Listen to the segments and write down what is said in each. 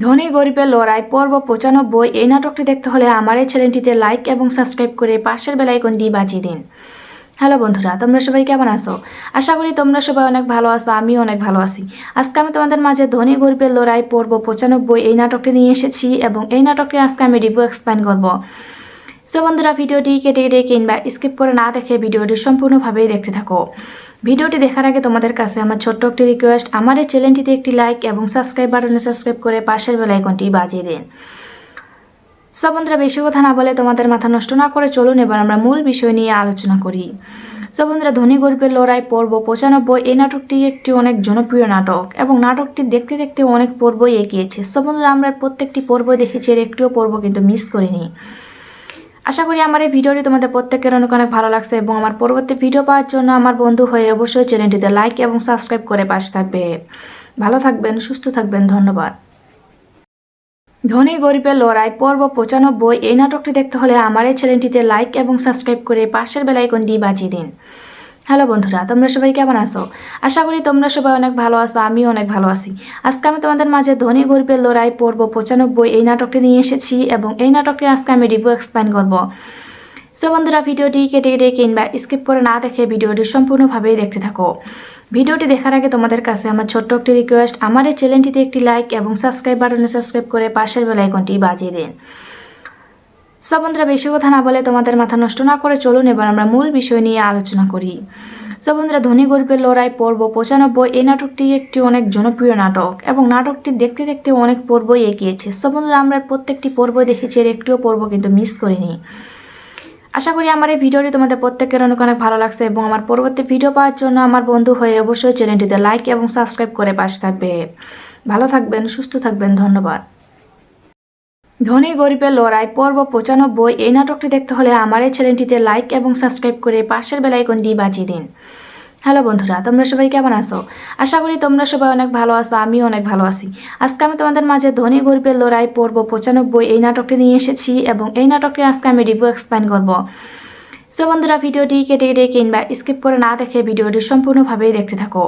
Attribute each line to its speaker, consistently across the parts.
Speaker 1: ধনী গরিবের লড়াই পর্ব ৯৫। এই নাটকটি দেখতে হলে আমার এই চ্যানেলটিতে লাইক এবং সাবস্ক্রাইব করে পাশের বেল আইকনটি বাজিয়ে দিন। হ্যালো বন্ধুরা, তোমরা সবাই কেমন আছো? আশা করি তোমরা সবাই অনেক ভালো আছো, আমিও অনেক ভালো আছি। আজকে আমি তোমাদের মাঝে ধনী গরিবের লড়াই পর্ব ৯৫ এই নাটকটি নিয়ে এসেছি এবং এই নাটকটি আজকে আমি রিভিউ এক্সপ্লেইন করব। সো বন্ধুরা, ভিডিওটি কেটে কেটে কিংবা স্কিপ করে না দেখে ভিডিওটি সম্পূর্ণভাবেই দেখতে থাকো। ভিডিওটি দেখার আগে তোমাদের কাছে আমার ছোট্ট একটি রিকোয়েস্ট, আমার এই চ্যানেলটিতে একটি লাইক এবং সাবস্ক্রাইব বাটনে সাবস্ক্রাইব করে পাশের বেল আইকনটি বাজিয়ে দিন। সো বন্ধুরা, বেশি কথা না বলে তোমাদের মাথা নষ্ট না করে চলুন এবার আমরা মূল বিষয় নিয়ে আলোচনা করি। সো বন্ধুরা, ধনী গরিবের লড়াই পর্ব ৯৫ এই নাটকটি একটি অনেক জনপ্রিয় নাটক এবং নাটকটি দেখতে দেখতে অনেক পর্বই এগিয়েছে। সো বন্ধুরা, আমরা প্রত্যেকটি পর্ব দেখেছি, এর একটিও পর্ব কিন্তু মিস করিনি। আশা করি আমার এই ভিডিওটি তোমাদের প্রত্যেকের অনেক অনেক ভালো লাগছে এবং আমার পরবর্তী ভিডিও পাওয়ার জন্য আমার বন্ধু হয়ে অবশ্যই চ্যানেলটিতে লাইক এবং সাবস্ক্রাইব করে পাশে থাকবে। ভালো থাকবেন, সুস্থ থাকবেন, ধন্যবাদ। ধনী গরিবের লড়াই পর্ব ৯৫ এই নাটকটি দেখতে হলে আমার এই চ্যানেলটিতে লাইক এবং সাবস্ক্রাইব করে পাশের বেল আইকনটি বাজিয়ে দিন। হ্যালো বন্ধুরা, তোমরা সবাই কেমন আছো? আশা করি তোমরা সবাই অনেক ভালো আছো, আমিও অনেক ভালো আছি। আজকে আমি তোমাদের মাঝে ধনী গরিবের লড়াই পর্ব ৯৫ এই নাটকটি নিয়ে এসেছি এবং এই নাটকটি আজকে আমি রিভিউ এক্সপ্লেইন করব। সো বন্ধুরা, ভিডিওটি কেটে কেটে কিংবা স্কিপ করে না দেখে ভিডিওটি সম্পূর্ণভাবেই দেখতে থাকো। ভিডিওটি দেখার আগে তোমাদের কাছে আমার ছোট্ট একটি রিকোয়েস্ট, আমার এই চ্যানেলটিতে একটি লাইক এবং সাবস্ক্রাইব বাটনে সাবস্ক্রাইব করে পাশের বেল আইকনটি বাজিয়ে দিন। সো বন্ধুরা, বেশি কথা না বলে তোমাদের মাথা নষ্ট না করে চলুন এবার আমরা মূল বিষয় নিয়ে আলোচনা করি। সো বন্ধুরা, ধনী গরিবের লড়াই পর্ব ৯৫ এই নাটকটি একটি অনেক জনপ্রিয় নাটক এবং নাটকটি দেখতে দেখতে অনেক পর্বই এগিয়েছে। সো বন্ধুরা, আমরা প্রত্যেকটি পর্ব দেখেছি, এর একটিও পর্ব কিন্তু মিস করিনি। আশা করি আমার এই ভিডিওটি তোমাদের প্রত্যেকের অনেক অনেক ভালো লাগছে এবং আমার পরবর্তী ভিডিও পাওয়ার জন্য আমার বন্ধু হয়ে অবশ্যই চ্যানেলটিতে লাইক এবং সাবস্ক্রাইব করে পাশে থাকবে। ভালো থাকবেন, সুস্থ থাকবেন, ধন্যবাদ। ধনী গরিবের লড়াই পর্ব ৯৫ এই নাটকটি দেখতে হলে আমার এই চ্যানেলটিতে লাইক এবং সাবস্ক্রাইব করে পাশের বেল আইকনটি বাজিয়ে দিন। হ্যালো বন্ধুরা, তোমরা সবাই কেমন আছো? আশা করি তোমরা সবাই অনেক ভালো আছো, আমিও অনেক ভালো আছি। আজকে আমি তোমাদের মাঝে ধনী গরিবের লড়াই পর্ব ৯৫ এই নাটকটি নিয়ে এসেছি এবং এই নাটকটি আজকে আমি রিভিউ এক্সপ্লেইন করব। সো বন্ধুরা, ভিডিওটি কেটে কেটে কিংবা স্কিপ করে না দেখে ভিডিওটি সম্পূর্ণভাবেই দেখতে থাকো।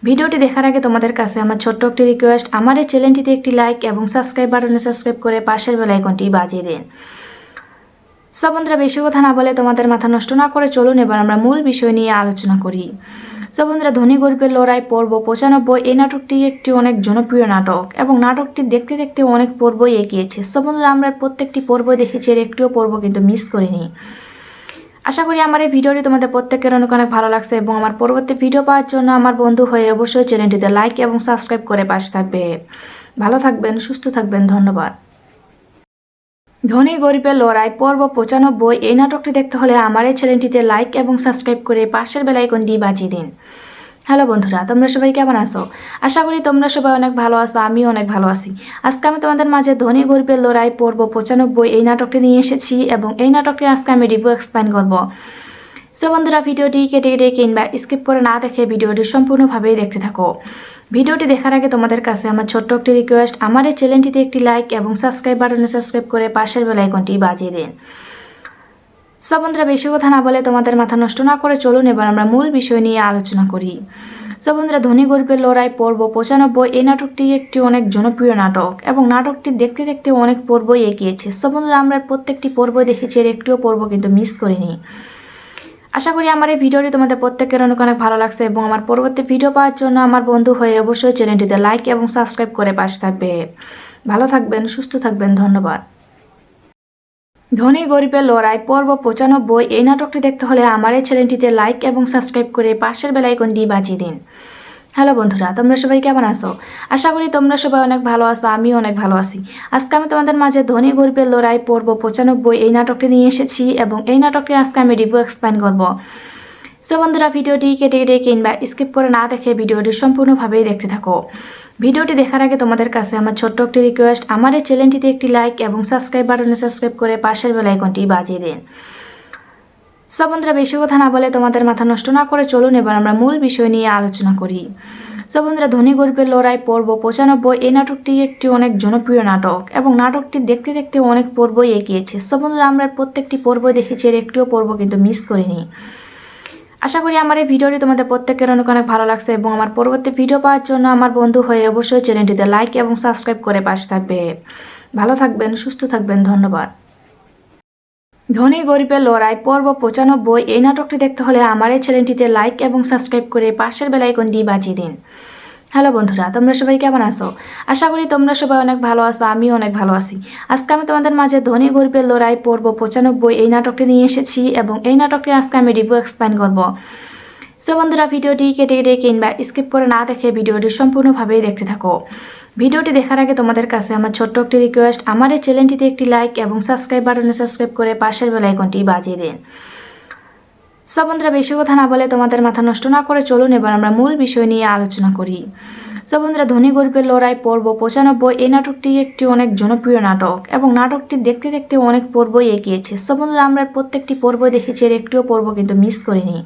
Speaker 1: ভিডিওটি দেখার আগে তোমাদের কাছে আমার ছোট্ট একটি রিকোয়েস্ট, আমার এই চ্যানেলটিতে একটি লাইক এবং সাবস্ক্রাইব বাটনে সাবস্ক্রাইব করে পাশের বেল আইকনটি বাজিয়ে দিন। সো বন্ধুরা, বেশি কথা না বলে তোমাদের মাথা নষ্ট না করে চলুন এবার আমরা মূল বিষয় নিয়ে আলোচনা করি। সো বন্ধুরা, ধনী গরিবের লড়াই পর্ব ৯৫ এই নাটকটি একটি অনেক জনপ্রিয় নাটক এবং নাটকটি দেখতে দেখতে অনেক পর্বই এগিয়েছে। সো বন্ধুরা, আমরা প্রত্যেকটি পর্ব দেখেছি, এর একটিও পর্ব কিন্তু মিস করিনি। আশা করি আমার এই ভিডিওটি তোমাদের প্রত্যেকের অনেক অনেক ভালো লাগছে এবং আমার পরবর্তী ভিডিও পাওয়ার জন্য আমার বন্ধু হয়ে অবশ্যই চ্যানেলটিতে লাইক এবং সাবস্ক্রাইব করে পাশে থাকবে। ভালো থাকবেন, সুস্থ থাকবেন, ধন্যবাদ। ধনী গরিবের লড়াই পর্ব ৯৫ এই নাটকটি দেখতে হলে আমার এই চ্যানেলটিতে লাইক এবং সাবস্ক্রাইব করে পাশের বেল আইকনটি বাজিয়ে দিন। হ্যালো বন্ধুরা, তোমরা সবাই কেমন আছো? আশা করি তোমরা সবাই অনেক ভালো আছো, আমিও অনেক ভালো আছি। আজকে আমি তোমাদের মাঝে ধনী গরিবের লড়াই পর্ব ৯৫ এই নাটকটি নিয়ে এসেছি এবং এই নাটকটি আজকে আমি রিভিউ এক্সপ্লেইন করব। সো বন্ধুরা, ভিডিওটি কেটে কেটে কিংবা স্কিপ করে না দেখে ভিডিওটি সম্পূর্ণভাবেই দেখতে থাকো। ভিডিওটি দেখার আগে তোমাদের কাছে আমার ছোট্ট একটি রিকোয়েস্ট, আমার এই চ্যানেলটিতে একটি লাইক এবং সাবস্ক্রাইব বাটনে সাবস্ক্রাইব করে পাশের বেল আইকনটি বাজিয়ে দিন। সো বন্ধুরা, বেশি কথা না বলে তোমাদের মাথা নষ্ট না করে চলুন এবার আমরা মূল বিষয় নিয়ে আলোচনা করি। সো বন্ধুরা, ধনী গরিবের লড়াই পর্ব ৯৫ এই নাটকটি একটি অনেক জনপ্রিয় নাটক এবং নাটকটি দেখতে দেখতে অনেক পর্বই এগিয়েছে। সো বন্ধুরা, আমরা প্রত্যেকটি পর্ব দেখেছি, এর একটিও পর্ব কিন্তু মিস করিনি। আশা করি আমার এই ভিডিওটি তোমাদের প্রত্যেকের অনেক অনেক ভালো লাগছে এবং আমার পরবর্তী ভিডিও পাওয়ার জন্য আমার বন্ধু হয়ে অবশ্যই চ্যানেলটিতে লাইক এবং সাবস্ক্রাইব করে পাশের বেল আইকনটি বাজিয়ে দিন। সো বন্ধুরা, বেশি কথা না বলে তোমাদের মাথা নষ্ট না করে চলুন এবার আমরা মূল বিষয় নিয়ে আলোচনা করি। সো বন্ধুরা, ধনী গরিবের লড়াই পর্ব ৯৫ এই নাটকটি একটি অনেক জনপ্রিয় নাটক এবং নাটকটি দেখতে দেখতে অনেক পর্বই এগিয়েছে। সো বন্ধুরা, আমরা প্রত্যেকটি পর্ব দেখেছি, এর একটিও পর্ব কিন্তু মিস করিনি। আশা করি আমার এই ভিডিওটি তোমাদের প্রত্যেকের অনেক অনেক ভালো লাগছে এবং আমার পরবর্তী ভিডিও পাওয়ার জন্য আমার বন্ধু হয়ে অবশ্যই চ্যানেলটিতে লাইক এবং সাবস্ক্রাইব করে পাশে থাকবে। ভালো থাকবেন, সুস্থ থাকবেন, ধন্যবাদ। ধনী গরিবের লড়াই পর্ব ৯৫ এই নাটকটি দেখতে হলে আমার এই চ্যানেলটিতে লাইক এবং সাবস্ক্রাইব করে পাশের বেল আইকনটি বাজিয়ে দিন। হ্যালো বন্ধুরা, তোমরা সবাই কেমন আছো? আশা করি তোমরা সবাই অনেক ভালো আছো, আমিও অনেক ভালো আছি। আজকে আমি তোমাদের মাঝে ধনী গরিবের লড়াই পর্ব ৯৫ এই নাটকটি নিয়ে এসেছি এবং এই নাটকটি আজকে আমি রিভিউ এক্সপ্লেইন করব। সো বন্ধুরা, ভিডিওটি কেটে কেটে কিংবা স্কিপ করে না দেখে ভিডিওটি সম্পূর্ণভাবেই দেখতে থাকো। ভিডিওটি দেখার আগে তোমাদের কাছে আমার ছোট্ট একটি রিকোয়েস্ট, আমার এই চ্যানেলটিতে একটি লাইক এবং সাবস্ক্রাইব বাটনে সাবস্ক্রাইব করে পাশের বেল আইকনটি বাজিয়ে দিন। সো বন্ধুরা, বেশি কথা না বলে তোমাদের মাথা নষ্ট না করে চলুন এবার আমরা মূল বিষয় নিয়ে আলোচনা করি। সো বন্ধুরা, ধনী গরিবের লড়াই পর্ব ৯৫ এই নাটকটি একটি অনেক জনপ্রিয় নাটক এবং নাটকটি দেখতে দেখতে অনেক পর্বই এগিয়েছে। সো বন্ধুরা, আমরা প্রত্যেকটি পর্ব দেখেছি, এর একটিও পর্ব কিন্তু মিস করিনি। আশা করি আমার এই ভিডিওটি তোমাদের প্রত্যেকের অনেক অনেক ভালো লাগছে এবং আমার পরবর্তী ভিডিও পাওয়ার জন্য আমার বন্ধু হয়ে অবশ্যই চ্যানেলটিতে লাইক এবং সাবস্ক্রাইব করে পাশে থাকবে। ভালো থাকবেন, সুস্থ থাকবেন, ধন্যবাদ। ধনী গরিবের লড়াই পর্ব 95 এই নাটকটি দেখতে হলে আমার এই চ্যানেলটিতে লাইক এবং সাবস্ক্রাইব করে পাশের বেল আইকনটি বাজিয়ে দিন। হ্যালো বন্ধুরা, তোমরা সবাই কেমন আছো? আশা করি তোমরা সবাই অনেক ভালো আছো, আমিও অনেক ভালো আছি। আজকে আমি তোমাদের মাঝে ধনী গরিবের লড়াই পর্ব 95 এই নাটকটি নিয়ে এসেছি এবং এই নাটকটি আজকে আমি রিভিউ এক্সপ্লেইন করব। সো বন্ধুরা, ভিডিওটি কেটে কেটে কিংবা স্কিপ করে না দেখে ভিডিওটি সম্পূর্ণভাবেই দেখতে থাকো। ভিডিওটি দেখার আগে তোমাদের কাছে আমার ছোট্ট একটি রিকোয়েস্ট, আমার এই চ্যানেলটিতে একটি লাইক এবং সাবস্ক্রাইব বাটনে সাবস্ক্রাইব করে পাশের বেল আইকনটি বাজিয়ে দিন। সো বন্ধুরা, বেশি কথা না বলে তোমাদের মাথা নষ্ট না করে চলুন এবার আমরা মূল বিষয় নিয়ে আলোচনা করি। সো বন্ধুরা, ধনী গরিবের লড়াই পর্ব 95 এই নাটকটি একটি অনেক জনপ্রিয় নাটক এবং নাটকটি দেখতে দেখতে অনেক পর্বই এগিয়েছে। সো বন্ধুরা, আমরা প্রত্যেকটি পর্ব দেখেছি, এর একটিও পর্ব কিন্তু মিস করিনি।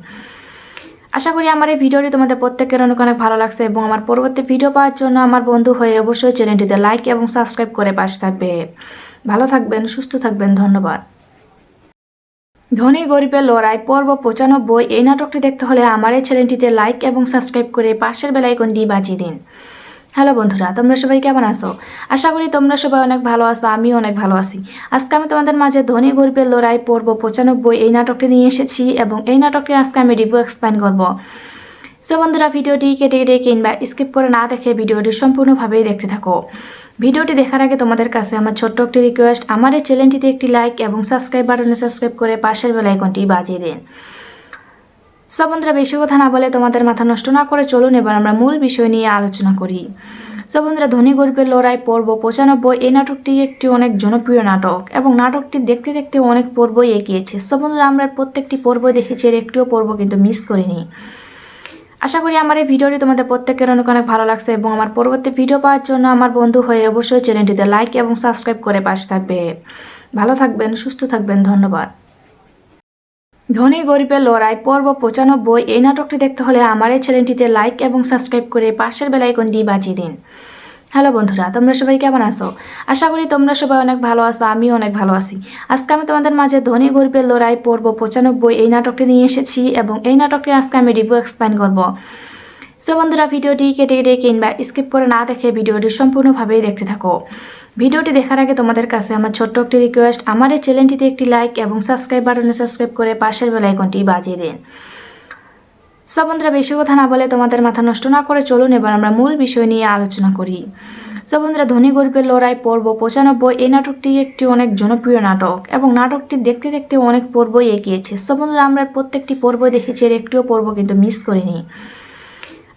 Speaker 1: আশা করি আমার এই ভিডিওটি তোমাদের প্রত্যেকের অনেক অনেক ভালো লাগছে এবং আমার পরবর্তী ভিডিও পাওয়ার জন্য আমার বন্ধু হয়ে অবশ্যই চ্যানেলটিতে লাইক এবং সাবস্ক্রাইব করে পাশে থাকবে। ভালো থাকবেন, সুস্থ থাকবেন, ধন্যবাদ। ধনী গরিবের লড়াই পর্ব 95 এই নাটকটি দেখতে হলে আমার এই চ্যানেলটিতে লাইক এবং সাবস্ক্রাইব করে পাশের বেল আইকনটি বাজিয়ে দিন। হ্যালো বন্ধুরা, তোমরা সবাই কেমন আছো? আশা করি তোমরা সবাই অনেক ভালো আছো, আমিও অনেক ভালো আছি। আজকে আমি তোমাদের মাঝে ধনী গরিবের লড়াই পর্ব 95 এই নাটকটি নিয়ে এসেছি এবং এই নাটকটি আজকে আমি রিভিউ এক্সপ্লেইন করব। সো বন্ধুরা, ভিডিওটি কেটে কেটে কিংবা স্কিপ করে না দেখে ভিডিওটি সম্পূর্ণভাবেই দেখতে থাকো। ভিডিওটি দেখার আগে তোমাদের কাছে আমার ছোট্ট একটি রিকোয়েস্ট, আমার এই চ্যানেলটিতে একটি লাইক এবং সাবস্ক্রাইব বাটনে সাবস্ক্রাইব করে পাশের বেল আইকনটি বাজিয়ে দিন। সো বন্ধুরা, বেশি কথা না বলে তোমাদের মাথা নষ্ট না করে চলুন এবার আমরা মূল বিষয় নিয়ে আলোচনা করি। সো বন্ধুরা, ধনী গরিবের লড়াই পর্ব 95 এই নাটকটি একটি অনেক জনপ্রিয় নাটক এবং নাটকটি দেখতে দেখতে অনেক পর্বই এগিয়েছে। সো বন্ধুরা, আমরা প্রত্যেকটি পর্ব দেখেছি, এর একটিও পর্ব কিন্তু মিস করিনি। আশা করি আমার এই ভিডিওটি তোমাদের প্রত্যেকের অনেক অনেক ভালো লাগছে এবং আমার পরবর্তী ভিডিও পাওয়ার জন্য আমার বন্ধু হয়ে অবশ্যই চ্যানেলটিতে লাইক এবং সাবস্ক্রাইব করে পাশে থাকবে। ভালো থাকবেন, সুস্থ থাকবেন, ধন্যবাদ। ধনী গরিবের লড়াই পর্ব 95 এই নাটকটি দেখতে হলে আমার এই চ্যানেলটিতে লাইক এবং সাবস্ক্রাইব করে পাশের বেল আইকনটি বাজিয়ে দিন। হ্যালো বন্ধুরা, তোমরা সবাই কেমন আছো? আশা করি তোমরা সবাই অনেক ভালো আছো, আমিও অনেক ভালো আছি। আজকে আমি তোমাদের মাঝে ধনী গরিবের লড়াই পর্ব 95 এই নাটকটি নিয়ে এসেছি এবং এই নাটকটি আজকে আমি রিভিউ এক্সপ্লেইন করব। সো বন্ধুরা, ভিডিওটি কেটে কেটে কিংবা স্কিপ করে না দেখে ভিডিওটি সম্পূর্ণভাবেই দেখতে থাকো। ভিডিওটি দেখার আগে তোমাদের কাছে আমার ছোট্ট একটি রিকোয়েস্ট, আমার এই চ্যানেলটিতে একটি লাইক এবং সাবস্ক্রাইব বাটনে সাবস্ক্রাইব করে পাশের বেল আইকনটি বাজিয়ে দিন। সো বন্ধুরা, বেশি কথা না বলে তোমাদের মাথা নষ্ট না করে চলুন এবার আমরা মূল বিষয় নিয়ে আলোচনা করি। সো বন্ধুরা, ধনী গরিবের লড়াই পর্ব 95 এই নাটকটি একটি অনেক জনপ্রিয় নাটক এবং নাটকটি দেখতে দেখতে অনেক পর্বই এগিয়েছে। সো বন্ধুরা, আমরা প্রত্যেকটি পর্ব দেখেছি, এর একটিও পর্ব কিন্তু মিস করিনি।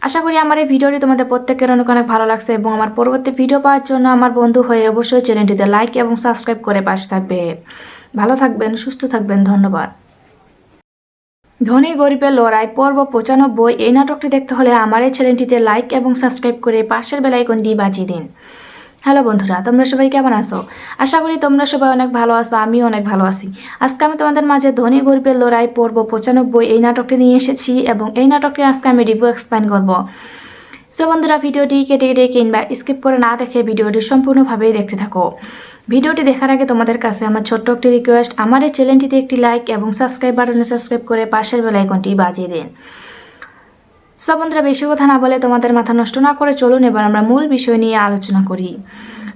Speaker 1: আশা করি আমার এই ভিডিওটি তোমাদের প্রত্যেকের অনেক অনেক ভালো লাগছে এবং আমার পরবর্তী ভিডিও পাওয়ার জন্য আমার বন্ধু হয়ে অবশ্যই চ্যানেলটিতে লাইক এবং সাবস্ক্রাইব করে পাশে থাকবে। ভালো থাকবেন, সুস্থ থাকবেন, ধন্যবাদ। ধনী গরিবের লড়াই পর্ব 95 এই নাটকটি দেখতে হলে আমার এই চ্যানেলটিতে লাইক এবং সাবস্ক্রাইব করে পাশের বেল আইকনটি বাজিয়ে দিন। হ্যালো বন্ধুরা, তোমরা সবাই কেমন আছো? আশা করি তোমরা সবাই অনেক ভালো আছো, আমিও অনেক ভালো আছি। আজকে আমি তোমাদের মাঝে ধনী গরিবের লড়াই পর্ব 95 এই নাটকটি নিয়ে এসেছি এবং এই নাটকটি আজকে আমি রিভিউ এক্সপ্লেইন করব। সো বন্ধুরা, ভিডিওটি কেটে কেটে কিংবা স্কিপ করে না দেখে ভিডিওটি সম্পূর্ণভাবেই দেখতে থাকো। ভিডিওটি দেখার আগে তোমাদের কাছে আমার ছোট্ট একটি রিকোয়েস্ট, আমার এই চ্যানেলটিতে একটি লাইক এবং সাবস্ক্রাইব বাটনে সাবস্ক্রাইব করে পাশের বেল আইকনটি বাজিয়ে দিন। সো বন্ধুরা, বেশি কথা না বলে তোমাদের মাথা নষ্ট না করে চলুন এবার আমরা মূল বিষয় নিয়ে আলোচনা করি। ভিডিওটি দেখার আগে তোমাদের কাছে আমার ছোট্ট একটি রিকোয়েস্ট, আমার এই চ্যানেলটিতে একটি লাইক এবং সাবস্ক্রাইব বাটনে সাবস্ক্রাইব করে পাশের বেল আইকনটি বাজিয়ে দিন। সো বন্ধুরা, বেশি কথা না বলে তোমাদের মাথা নষ্ট না করে চলুন এবার আমরা মূল বিষয় নিয়ে আলোচনা করি।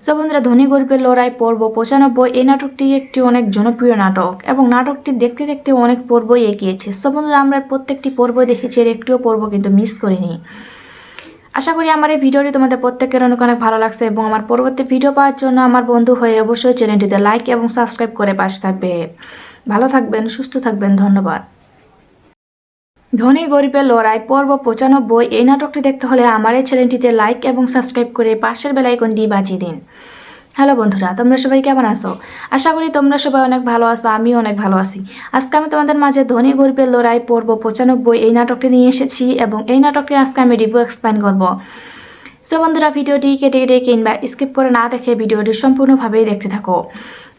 Speaker 1: সো বন্ধুরা, ধনী গরিবের লড়াই পর্ব 95 এই নাটকটি একটি অনেক জনপ্রিয় নাটক এবং নাটকটি দেখতে দেখতে অনেক পর্বই এগিয়েছে। সো বন্ধুরা, আমরা প্রত্যেকটি পর্ব দেখেছি, এর একটিও পর্ব কিন্তু মিস করিনি। আশা করি আমার এই ভিডিওটি তোমাদের প্রত্যেকের অনেক অনেক ভালো লাগছে এবং আমার পরবর্তী ভিডিও পাওয়ার জন্য আমার বন্ধু হয়ে অবশ্যই চ্যানেলটিতে লাইক এবং সাবস্ক্রাইব করে পাশে থাকবে। ভালো থাকবেন, সুস্থ থাকবেন, ধন্যবাদ। ধনী গরিবের লড়াই পর্ব 95 এই নাটকটি দেখতে হলে আমার এই চ্যানেলটিতে লাইক এবং সাবস্ক্রাইব করে পাশের বেল আইকনটি বাজিয়ে দিন। হ্যালো বন্ধুরা, তোমরা সবাই কেমন আছো? আশা করি তোমরা সবাই অনেক ভালো আছো, আমিও অনেক ভালো আছি। আজকে আমি তোমাদের মাঝে ধনী গরিবের লড়াই পর্ব 95 এই নাটকটি নিয়ে এসেছি এবং এই নাটকটি আজকে আমি রিভিউ এক্সপ্লেইন করব। সো বন্ধুরা, ভিডিওটি কেটে কেটে কিংবা স্কিপ করে না দেখে ভিডিওটি সম্পূর্ণভাবেই দেখতে থাকো।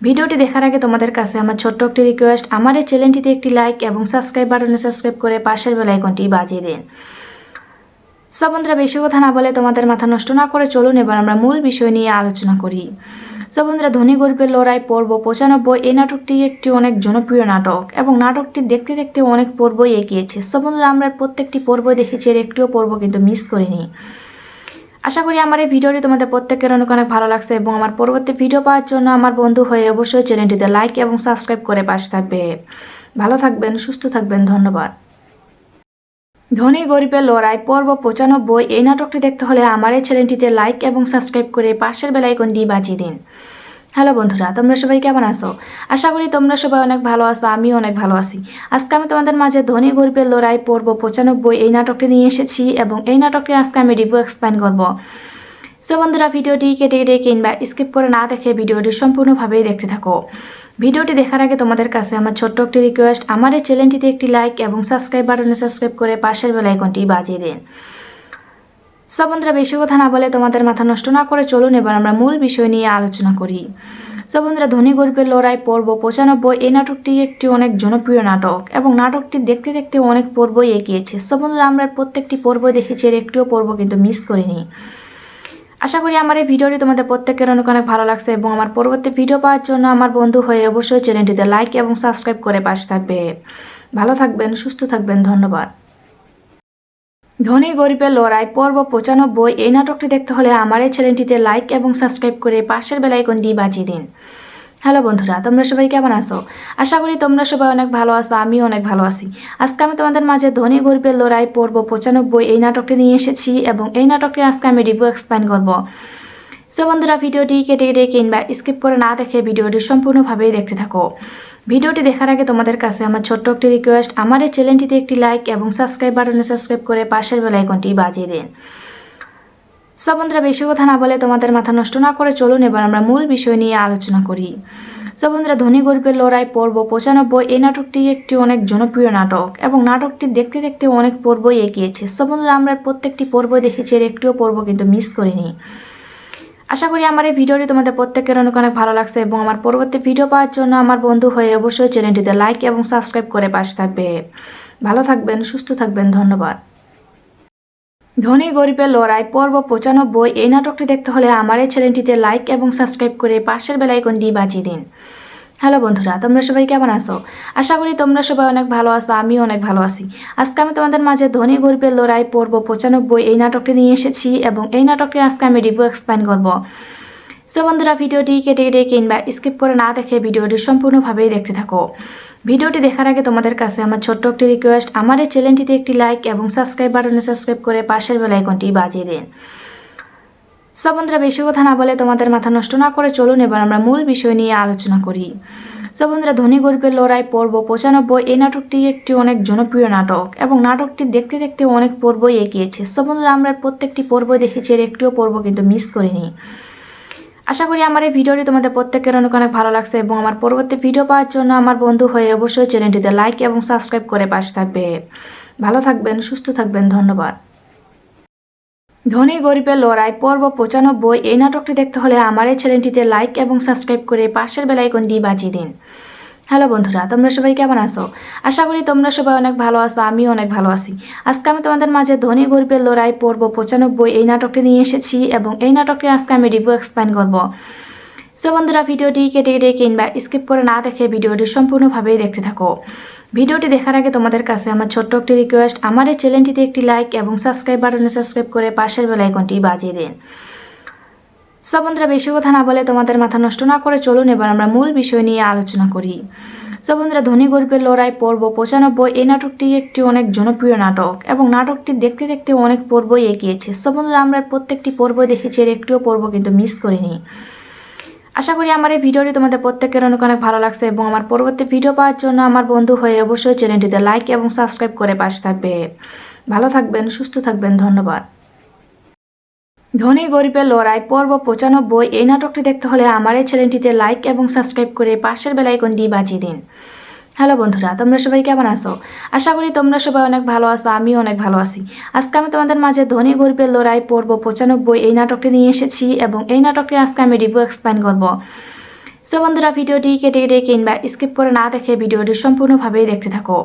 Speaker 1: ভিডিওটি দেখার আগে তোমাদের কাছে আমার ছোট্ট একটি রিকোয়েস্ট, আমার এই চ্যানেলটিতে একটি লাইক এবং সাবস্ক্রাইব বাটনে সাবস্ক্রাইব করে পাশের বেল আইকনটি বাজিয়ে দিন। সো বন্ধুরা, বেশি কথা না বলে তোমাদের মাথা নষ্ট না করে চলুন এবার আমরা মূল বিষয় নিয়ে আলোচনা করি। সো বন্ধুরা, ধনী গরিবের লড়াই পর্ব 95 এই নাটকটি একটি অনেক জনপ্রিয় নাটক এবং নাটকটি দেখতে দেখতে অনেক পর্বই এগিয়েছে। সো বন্ধুরা, আমরা প্রত্যেকটি পর্ব দেখেছি, এর একটিও পর্ব কিন্তু মিস করিনি। আশা করি আমার এই ভিডিওটি তোমাদের প্রত্যেকের অনেক অনেক ভালো লাগছে এবং আমার পরবর্তী ভিডিও পাওয়ার জন্য আমার বন্ধু হয়ে অবশ্যই চ্যানেলটিতে লাইক এবং সাবস্ক্রাইব করে পাশে থাকবে। ভালো থাকবেন, সুস্থ থাকবেন, ধন্যবাদ। ধনী গরিবের লড়াই পর্ব 95 এই নাটকটি দেখতে হলে আমার এই চ্যানেলটিতে লাইক এবং সাবস্ক্রাইব করে পাশের বেল আইকনটি বাজিয়ে দিন। হ্যালো বন্ধুরা, তোমরা সবাই কেমন আছো? আশা করি তোমরা সবাই অনেক ভালো আছো, আমিও অনেক ভালো আছি। আজকে আমি তোমাদের মাঝে ধনী গরিবের লড়াই পর্ব 95 এই নাটকটি নিয়ে এসেছি এবং এই নাটকটি আজকে আমি রিভিউ এক্সপ্লেইন করব। সো বন্ধুরা, ভিডিওটি কেটে কেটে কিংবা স্কিপ করে না দেখে ভিডিওটি সম্পূর্ণভাবেই দেখতে থাকো। ভিডিওটি দেখার আগে তোমাদের কাছে আমার ছোট্ট একটি রিকোয়েস্ট, আমার এই চ্যানেলটিতে একটি লাইক এবং সাবস্ক্রাইব বাটনে সাবস্ক্রাইব করে পাশের বেল আইকনটি বাজিয়ে দিন। সো বন্ধুরা, বেশি কথা না বলে তোমাদের মাথা নষ্ট না করে চলুন এবার আমরা মূল বিষয় নিয়ে আলোচনা করি। সো বন্ধুরা, ধনী গরিবের লড়াই পর্ব 95 এই নাটকটি একটি অনেক জনপ্রিয় নাটক এবং নাটকটি দেখতে দেখতে অনেক পর্বই এগিয়েছে। সো বন্ধুরা, আমরা প্রত্যেকটি পর্ব দেখেছি, এর একটিও পর্ব কিন্তু মিস করিনি। আশা করি আমার এই ভিডিওটি তোমাদের প্রত্যেকের অনেক অনেক ভালো লাগছে এবং আমার পরবর্তী ভিডিও পাওয়ার জন্য আমার বন্ধু হয়ে অবশ্যই চ্যানেলটিতে লাইক এবং সাবস্ক্রাইব করে পাশে থাকবে। ভালো থাকবেন, সুস্থ থাকবেন, ধন্যবাদ। ধনী গরিবের লড়াই পর্ব 95 এই নাটকটি দেখতে হলে আমার এই চ্যানেলটিতে লাইক এবং সাবস্ক্রাইব করে পাশের বেল আইকনটি বাজিয়ে দিন। হ্যালো বন্ধুরা, তোমরা সবাই কেমন আছো? আশা করি তোমরা সবাই অনেক ভালো আছো, আমিও অনেক ভালো আছি। আজকে আমি তোমাদের মাঝে ধনী গরিবের লড়াই পর্ব 95 এই নাটকটি নিয়ে এসেছি এবং এই নাটকটি আজকে আমি রিভিউ এক্সপ্লেইন করব। সো বন্ধুরা, ভিডিওটি কেটে কেটে কিংবা স্কিপ করে না দেখে ভিডিওটি সম্পূর্ণভাবেই দেখতে থাকো। ভিডিওটি দেখার আগে তোমাদের কাছে আমার ছোট্ট একটি রিকোয়েস্ট, আমার এই চ্যানেলটিতে একটি লাইক এবং সাবস্ক্রাইব বাটনে সাবস্ক্রাইব করে পাশের বেল আইকনটি বাজিয়ে দিন। সো বন্ধুরা, বেশি কথা না বলে তোমাদের মাথা নষ্ট না করে চলুন এবার আমরা মূল বিষয় নিয়ে আলোচনা করি। সো বন্ধুরা, ধনী গরিবের লড়াই পর্ব 95 এই নাটকটি একটি অনেক জনপ্রিয় নাটক এবং নাটকটি দেখতে দেখতে অনেক পর্বই এগিয়েছে। সো বন্ধুরা, আমরা প্রত্যেকটি পর্ব দেখেছি, এর একটিও পর্ব কিন্তু মিস করিনি। আশা করি আমার এই ভিডিওটি তোমাদের প্রত্যেকের অনেক অনেক ভালো লাগছে এবং আমার পরবর্তী ভিডিও পাওয়ার জন্য আমার বন্ধু হয়ে অবশ্যই চ্যানেলটিতে লাইক এবং সাবস্ক্রাইব করে পাশে থাকবে। ভালো থাকবেন, সুস্থ থাকবেন, ধন্যবাদ। ধনী গরিবের লড়াই পর্ব 95 এই নাটকটি দেখতে হলে আমার এই চ্যানেলটিতে লাইক এবং সাবস্ক্রাইব করে পাশের বেল আইকনটি বাজিয়ে দিন। হ্যালো বন্ধুরা, তোমরা সবাই কেমন আছো? আশা করি তোমরা সবাই অনেক ভালো আছো, আমিও অনেক ভালো আছি। আজকে আমি তোমাদের মাঝে ধনী গরিবের লড়াই পর্ব 95 এই নাটকটি নিয়ে এসেছি এবং এই নাটকটি আজকে আমি রিভিউ এক্সপ্লেইন করব। সো বন্ধুরা, ভিডিওটি কেটে কেটে কিংবা স্কিপ করে না দেখে ভিডিওটি সম্পূর্ণভাবেই দেখতে থাকো। ভিডিওটি দেখার আগে তোমাদের কাছে আমার ছোট্ট একটি রিকোয়েস্ট, আমার এই চ্যানেলটিতে একটি লাইক এবং সাবস্ক্রাইব বাটনে সাবস্ক্রাইব করে পাশের বেল আইকনটি বাজিয়ে দিন। সো বন্ধুরা, বেশি কথা না বলে তোমাদের মাথা নষ্ট না করে চলুন এবার আমরা মূল বিষয় নিয়ে আলোচনা করি। সো বন্ধুরা, ধনী গরিবের লড়াই পর্ব 95 এই নাটকটি একটি অনেক জনপ্রিয় নাটক এবং নাটকটি দেখতে দেখতে অনেক পর্বই এগিয়েছে। সো বন্ধুরা, আমরা প্রত্যেকটি পর্ব দেখেছি, এর একটিও পর্ব কিন্তু মিস করিনি। আশা করি আমার এই ভিডিওটি তোমাদের প্রত্যেকের অনেক অনেক ভালো লাগছে এবং আমার পরবর্তী ভিডিও পাওয়ার জন্য আমার বন্ধু হয়ে অবশ্যই চ্যানেলটিতে লাইক এবং সাবস্ক্রাইব করে পাশে থাকবে। ভালো থাকবেন, সুস্থ থাকবেন, ধন্যবাদ। ধনী গরিবের লড়াই পর্ব 95 এই নাটকটি দেখতে হলে আমার এই চ্যানেলটিতে লাইক এবং সাবস্ক্রাইব করে পাশের বেল আইকনটি বাজিয়ে দিন। হ্যালো বন্ধুরা, তোমরা সবাই কেমন আছো? আশা করি তোমরা সবাই অনেক ভালো আছো, আমিও অনেক ভালো আছি। আজকে আমি তোমাদের মাঝে ধনী গরিবের লড়াই পর্ব 95 এই নাটকটি নিয়ে এসেছি এবং এই নাটকটি আজকে আমি রিভিউ এক্সপ্লেইন করব। সো বন্ধুরা, ভিডিওটি কেটে কেটে কিংবা স্কিপ করে না দেখে ভিডিওটি সম্পূর্ণভাবেই দেখতে থাকো। ভিডিওটি দেখার আগে তোমাদের কাছে আমার ছোট্ট একটি রিকোয়েস্ট, আমার এই চ্যানেলটিতে একটি লাইক এবং সাবস্ক্রাইব বাটনে সাবস্ক্রাইব করে পাশের বেল আইকনটি বাজিয়ে দিন। সো বন্ধুরা, বেশি কথা না বলে তোমাদের মাথা নষ্ট না করে চলুন এবার আমরা মূল বিষয় নিয়ে আলোচনা করি। সো বন্ধুরা, ধনী গরিবের লড়াই পর্ব 95 এই নাটকটি একটি অনেক জনপ্রিয় নাটক এবং নাটকটি দেখতে দেখতে অনেক পর্বই এগিয়েছে। সো বন্ধুরা, আমরা প্রত্যেকটি পর্ব দেখেছি, এর একটিও পর্ব কিন্তু মিস করিনি। আশা করি আমার এই ভিডিওটি তোমাদের প্রত্যেকের অনেক অনেক ভালো লাগছে এবং আমার পরবর্তী ভিডিও পাওয়ার জন্য আমার বন্ধু হয়ে অবশ্যই চ্যানেলটিতে লাইক এবং সাবস্ক্রাইব করে পাশে থাকবে। ভালো থাকবেন, সুস্থ থাকবেন, ধন্যবাদ। ধনী গরিবের লড়াই পর্ব 95 এই নাটকটি দেখতে হলে আমার এই চ্যানেলটিতে লাইক এবং সাবস্ক্রাইব করে পাশের বেল আইকনটি বাজিয়ে দিন। হ্যালো বন্ধুরা, তোমরা সবাই কেমন আছো? আশা করি তোমরা সবাই অনেক ভালো আছো, আমিও অনেক ভালো আছি। আজকে আমি তোমাদের মাঝে ধনী গরিবের লড়াই পর্ব 95 এই নাটকটি নিয়ে এসেছি এবং এই নাটকটি আজকে আমি রিভিউ এক্সপ্লেইন করব। সো বন্ধুরা, ভিডিওটি কেটে কেটে কিংবা স্কিপ করে না দেখে ভিডিওটি সম্পূর্ণভাবেই দেখতে থাকো।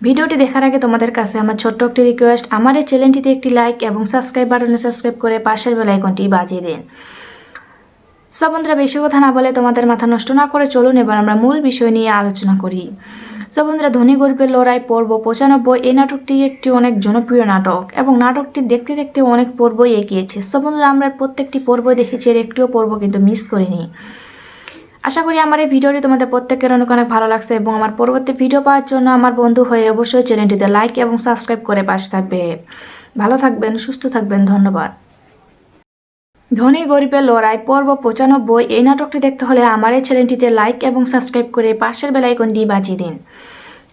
Speaker 1: ভিডিওটি দেখার আগে তোমাদের কাছে আমার ছোট্ট একটি রিকোয়েস্ট, আমার এই চ্যানেলটিতে একটি লাইক এবং সাবস্ক্রাইব বাটনে সাবস্ক্রাইব করে পাশের বেল আইকনটি বাজিয়ে দিন। সো বন্ধুরা, বেশি কথা না বলে তোমাদের মাথা নষ্ট না করে চলুন এবার আমরা মূল বিষয় নিয়ে আলোচনা করি। সো বন্ধুরা, ধনী গরিবের লড়াই পর্ব 95 এই নাটকটি একটি অনেক জনপ্রিয় নাটক এবং নাটকটি দেখতে দেখতে অনেক পর্বই এগিয়েছে। সো বন্ধুরা, আমরা প্রত্যেকটি পর্ব দেখেছি, এর একটিও পর্ব কিন্তু মিস করিনি। আশা করি আমার এই ভিডিওটি তোমাদের প্রত্যেকের অনেক অনেক ভালো লাগছে এবং আমার পরবর্তী ভিডিও পাওয়ার জন্য আমার বন্ধু হয়ে অবশ্যই চ্যানেলটিতে লাইক এবং সাবস্ক্রাইব করে পাশে থাকবে। ভালো থাকবেন, সুস্থ থাকবেন, ধন্যবাদ। ধনী গরিবের লড়াই পর্ব 95 এই নাটকটি দেখতে হলে আমার এই চ্যানেলটিতে লাইক এবং সাবস্ক্রাইব করে পাশের বেল আইকনটি বাজিয়ে দিন।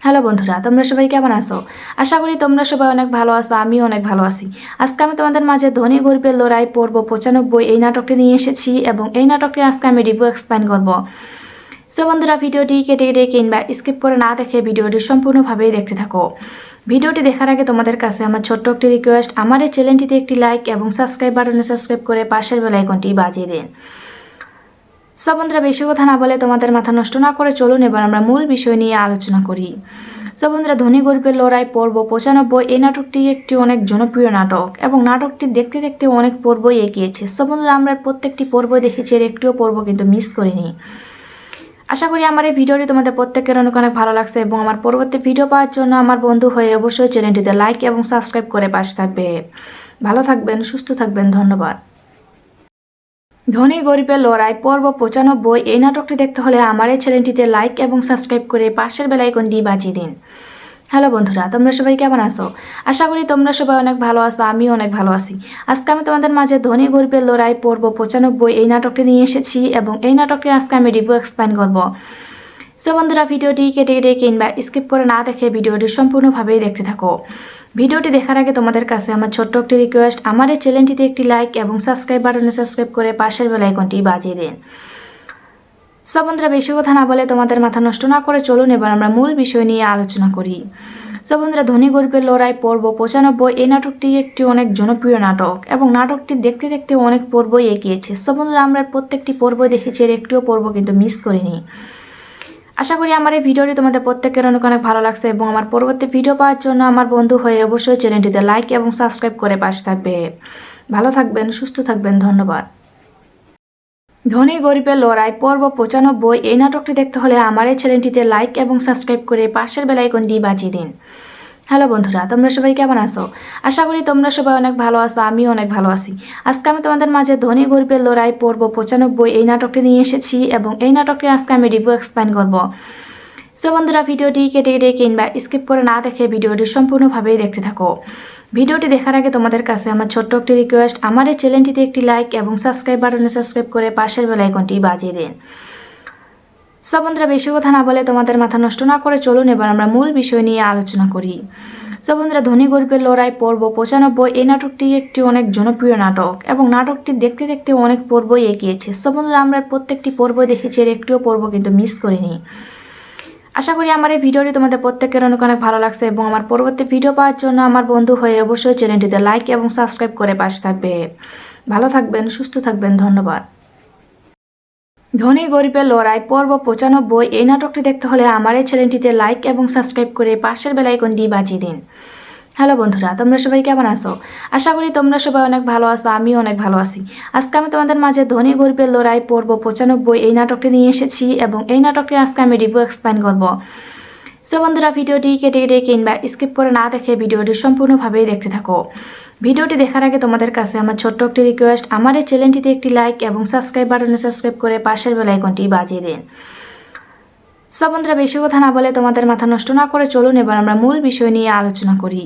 Speaker 1: হ্যালো বন্ধুরা, তোমরা সবাই কেমন আছো? আশা করি তোমরা সবাই অনেক ভালো আছো, আমিও অনেক ভালো আছি। আজকে আমি তোমাদের মাঝে ধনী গরিবের লড়াই পর্ব 95 এই নাটকটি নিয়ে এসেছি এবং এই নাটকটি আজকে আমি রিভিউ এক্সপ্লেইন করব। সো বন্ধুরা, ভিডিওটি কেটে কেটে কিংবা স্কিপ করে না দেখে ভিডিওটি সম্পূর্ণভাবেই দেখতে থাকো। ভিডিওটি দেখার আগে তোমাদের কাছে আমার ছোট্ট একটি রিকোয়েস্ট, আমার এই চ্যানেলটিতে একটি লাইক এবং সাবস্ক্রাইব বাটনে সাবস্ক্রাইব করে পাশের বেল আইকনটি বাজিয়ে দিন। সো বন্ধুরা, বেশি কথা না বলে তোমাদের মাথা নষ্ট না করে চলুন এবার আমরা মূল বিষয় নিয়ে আলোচনা করি। সো বন্ধুরা, ধনী গরিবের লড়াই পর্ব 95 এই নাটকটি একটি অনেক জনপ্রিয় নাটক এবং নাটকটি দেখতে দেখতে অনেক পর্বই এগিয়েছে। সো বন্ধুরা, আমরা প্রত্যেকটি পর্ব দেখেছি, এর একটিও পর্ব কিন্তু মিস করিনি। আশা করি আমার এই ভিডিওটি তোমাদের প্রত্যেকের অনেক অনেক ভালো লাগছে এবং আমার পরবর্তী ভিডিও পাওয়ার জন্য আমার বন্ধু হয়ে অবশ্যই চ্যানেলটিতে লাইক এবং সাবস্ক্রাইব করে পাশে থাকবে। ভালো থাকবেন, সুস্থ থাকবেন, ধন্যবাদ। ধনী গরিবের লড়াই পর্ব 95 এই নাটকটি দেখতে হলে আমার এই চ্যানেলটিতে লাইক এবং সাবস্ক্রাইব করে পাশের বেল আইকনটি বাজিয়ে দিন। হ্যালো বন্ধুরা, তোমরা সবাই কেমন আছো? আশা করি তোমরা সবাই অনেক ভালো আছো, আমিও অনেক ভালো আছি। আজকে আমি তোমাদের মাঝে ধনী গরিবের লড়াই পর্ব 95 এই নাটকটি নিয়ে এসেছি এবং এই নাটকটি আজকে আমি রিভিউ এক্সপ্লেইন করব। সো বন্ধুরা, ভিডিওটি কেটে কেটে কিংবা স্কিপ করে না দেখে ভিডিওটি সম্পূর্ণভাবেই দেখতে থাকো। ভিডিওটি দেখার আগে তোমাদের কাছে আমার ছোট্ট একটি রিকোয়েস্ট, আমার এই চ্যানেলটিতে একটি লাইক এবং সাবস্ক্রাইব বাটনে সাবস্ক্রাইব করে পাশের বেল আইকনটি বাজিয়ে দিন। সো বন্ধুরা, বেশি কথা না বলে তোমাদের মাথা নষ্ট না করে চলুন এবার আমরা মূল বিষয় নিয়ে আলোচনা করি। সো বন্ধুরা, ধনী গরিবের লড়াই পর্ব 95 এই নাটকটি একটি অনেক জনপ্রিয় নাটক এবং নাটকটি দেখতে দেখতে অনেক পর্বই এগিয়েছে। সো বন্ধুরা, আমরা প্রত্যেকটি পর্ব দেখেছি, এর একটিও পর্ব কিন্তু মিস করিনি। আশা করি আমার এই ভিডিওটি তোমাদের প্রত্যেকের অনেক অনেক ভালো লাগছে এবং আমার পরবর্তী ভিডিও পাওয়ার জন্য আমার বন্ধু হয়ে অবশ্যই চ্যানেলটিতে লাইক এবং সাবস্ক্রাইব করে পাশে থাকবে। ভালো থাকবেন, সুস্থ থাকবেন, ধন্যবাদ। ধনী গরিবের লড়াই পর্ব 95 এই নাটকটি দেখতে হলে আমার এই চ্যানেলটিতে লাইক এবং সাবস্ক্রাইব করে পাশের বেল আইকনটি বাজিয়ে দিন। হ্যালো বন্ধুরা, তোমরা সবাই কেমন আছো? আশা করি তোমরা সবাই অনেক ভালো আছো, আমিও অনেক ভালো আছি। আজকে আমি তোমাদের মাঝে ধনী গরিবের লড়াই পর্ব 95 এই নাটকটি নিয়ে এসেছি এবং এই নাটকটি আজকে আমি রিভিউ এক্সপ্লেইন করব। সো বন্ধুরা, ভিডিওটি কেটে কেটে কিংবা স্কিপ করে না দেখে ভিডিওটি সম্পূর্ণভাবেই দেখতে থাকো। ভিডিওটি দেখার আগে তোমাদের কাছে আমার ছোট্ট একটি রিকোয়েস্ট, আমার এই চ্যানেলটিতে একটি লাইক এবং সাবস্ক্রাইব বাটনে সাবস্ক্রাইব করে পাশের বেল আইকনটি বাজিয়ে দিন। সো বন্ধুরা, বেশি কথা না বলে তোমাদের মাথা নষ্ট না করে চলুন এবার আমরা মূল বিষয় নিয়ে আলোচনা করি। সো বন্ধুরা, ধনী গরিবের লড়াই পর্ব 95 এই নাটকটি একটি অনেক জনপ্রিয় নাটক এবং নাটকটি দেখতে দেখতে অনেক পর্বই এগিয়েছে। সো বন্ধুরা, আমরা প্রত্যেকটি পর্ব দেখেছি, এর একটিও পর্ব কিন্তু মিস করিনি। আশা করি আমার এই ভিডিওটি তোমাদের প্রত্যেকের অনেক অনেক ভালো লাগছে এবং আমার পরবর্তী ভিডিও পাওয়ার জন্য আমার বন্ধু হয়ে অবশ্যই চ্যানেলটিতে লাইক এবং সাবস্ক্রাইব করে পাশে থাকবে। ভালো থাকবেন, সুস্থ থাকবেন, ধন্যবাদ। ধনী গরিবের লড়াই পর্ব 95 এই নাটকটি দেখতে হলে আমার এই চ্যানেলটিতে লাইক এবং সাবস্ক্রাইব করে পাশের বেল আইকনটি বাজিয়ে দিন। হ্যালো বন্ধুরা, তোমরা সবাই কেমন আছো? আশা করি তোমরা সবাই অনেক ভালো আছো, আমিও অনেক ভালো আছি। আজকে আমি তোমাদের মাঝে ধনী গরিবের লড়াই পর্ব 95 এই নাটকটি নিয়ে এসেছি এবং এই নাটকটি আজকে আমি রিভিউ এক্সপ্লেইন করব। সো বন্ধুরা, ভিডিওটি কেটে কেটে কিংবা স্কিপ করে না দেখে ভিডিওটি সম্পূর্ণভাবেই দেখতে থাকো। ভিডিওটি দেখার আগে তোমাদের কাছে আমার ছোট্ট একটি রিকোয়েস্ট, আমার এই চ্যানেলটিতে একটি লাইক এবং সাবস্ক্রাইব বাটনে সাবস্ক্রাইব করে পাশের বেল আইকনটি বাজিয়ে দিন। সো বন্ধুরা, বেশি কথা না বলে তোমাদের মাথা নষ্ট না করে চলুন এবার আমরা মূল বিষয় নিয়ে আলোচনা করি।